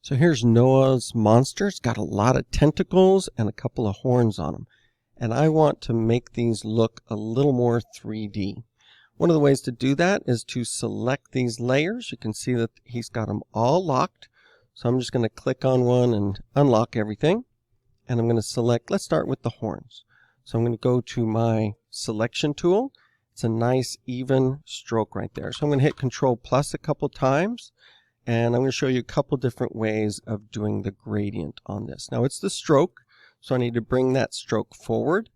So here's Noah's monster. It's got a lot of tentacles and a couple of horns on them. And I want to make these look a little more 3D. One of the ways to do that is to select these layers. You can see that he's got them all locked. So I'm just going to click on one and unlock everything. And I'm going to select, let's start with the horns. So I'm going to go to my selection tool. It's a nice even stroke right there. So I'm going to hit Control plus a couple times. And I'm going to show you a couple different ways of doing the gradient on this. Now it's the stroke, so I need to bring that stroke forward,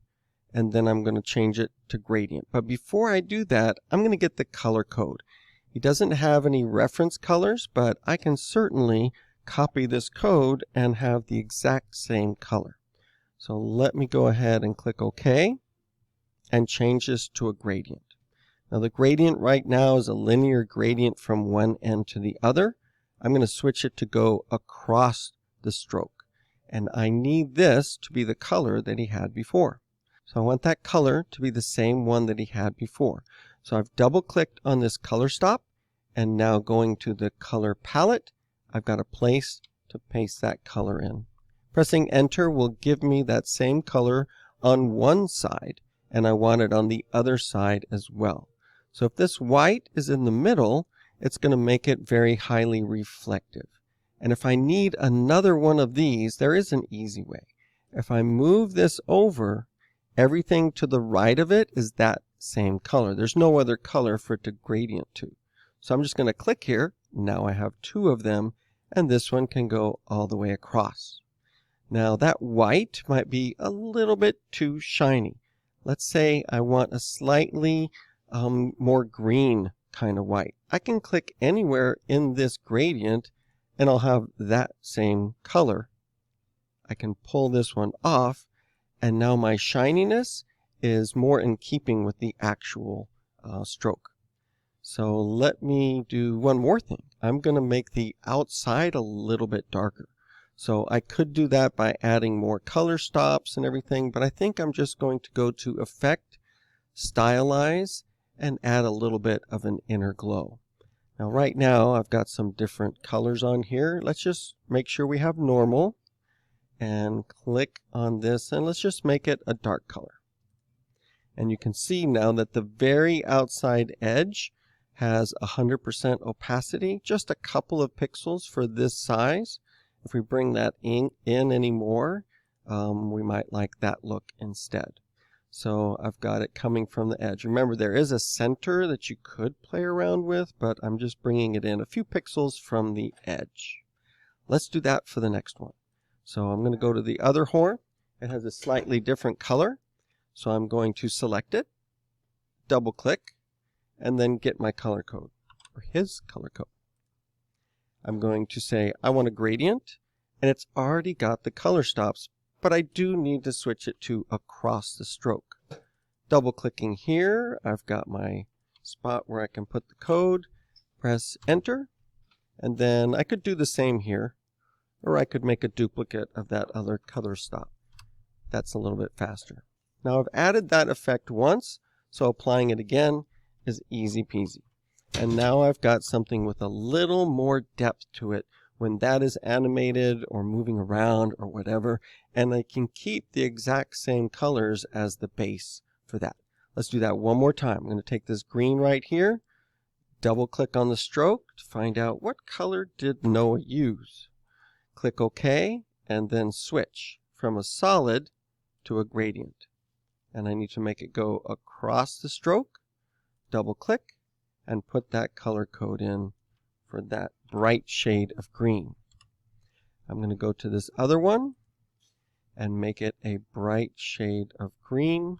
and then I'm going to change it to gradient. But before I do that, I'm going to get the color code. He doesn't have any reference colors, but I can certainly copy this code and have the exact same color. So let me go ahead and click OK and change this to a gradient. Now the gradient right now is a linear gradient from one end to the other. I'm going to switch it to go across the stroke. And I need this to be the color that he had before. So I want that color to be the same one that he had before. So I've double clicked on this color stop, and now going to the color palette, I've got a place to paste that color in. Pressing enter will give me that same color on one side, and I want it on the other side as well. So if this white is in the middle, it's going to make it very highly reflective. And if I need another one of these, there is an easy way. If I move this over, everything to the right of it is that same color. There's no other color for it to gradient to. So I'm just going to click here. Now I have two of them, and this one can go all the way across. Now that white might be a little bit too shiny. Let's say I want a slightly more green kind of white. I can click anywhere in this gradient and I'll have that same color. I can pull this one off, and now my shininess is more in keeping with the actual stroke. So let me do one more thing. I'm going to make the outside a little bit darker. So I could do that by adding more color stops and everything, but I think I'm just going to go to Effect, Stylize, and add a little bit of an inner glow. Now right now I've got some different colors on here. Let's just make sure we have normal and click on this, and let's just make it a dark color. And you can see now that the very outside edge has 100% opacity, just a couple of pixels for this size. If we bring that in anymore, we might like that look instead. So I've got it coming from the edge. Remember, there is a center that you could play around with, but I'm just bringing it in a few pixels from the edge. Let's do that for the next one. So I'm going to go to the other horn. It has a slightly different color. So I'm going to select it, double click, and then get my color code, or his color code. I'm going to say I want a gradient, and it's already got the color stops, but I do need to switch it to across the stroke. Double clicking here, I've got my spot where I can put the code, press enter, and then I could do the same here, or I could make a duplicate of that other color stop. That's a little bit faster. Now I've added that effect once, so applying it again is easy peasy. And now I've got something with a little more depth to it when that is animated or moving around or whatever, and I can keep the exact same colors as the base for that. Let's do that one more time. I'm going to take this green right here, double click on the stroke to find out what color did Noah use. Click OK, and then switch from a solid to a gradient. And I need to make it go across the stroke, double click, and put that color code in for that bright shade of green. I'm going to go to this other one and make it a bright shade of green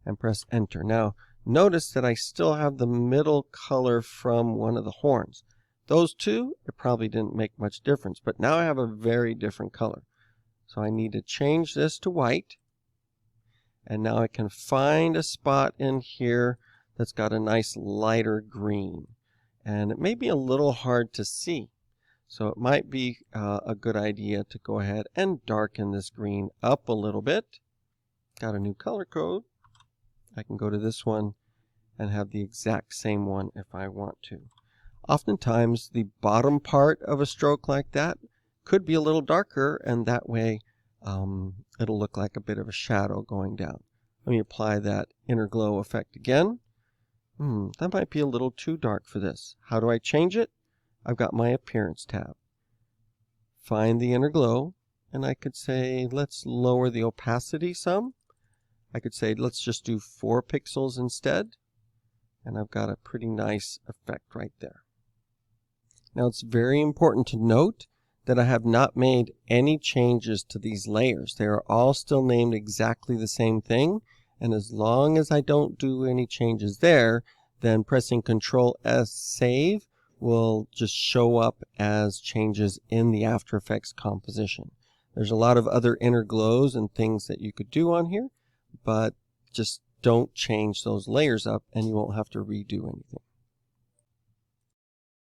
and press enter. Now notice that I still have the middle color from one of the horns. Those two, it probably didn't make much difference, but now I have a very different color. So I need to change this to white, and now I can find a spot in here that's got a nice lighter green. And it may be a little hard to see. So it might be a good idea to go ahead and darken this green up a little bit. Got a new color code. I can go to this one and have the exact same one if I want to. Oftentimes the bottom part of a stroke like that could be a little darker, and that way it'll look like a bit of a shadow going down. Let me apply that inner glow effect again. That might be a little too dark for this. How do I change it? I've got my Appearance tab. Find the inner glow, and I could say let's lower the opacity some. I could say let's just do 4 pixels instead, and I've got a pretty nice effect right there. Now it's very important to note that I have not made any changes to these layers. They are all still named exactly the same thing, and as long as I don't do any changes there, then pressing Ctrl S Save will just show up as changes in the After Effects composition. There's a lot of other inner glows and things that you could do on here, but just don't change those layers up and you won't have to redo anything.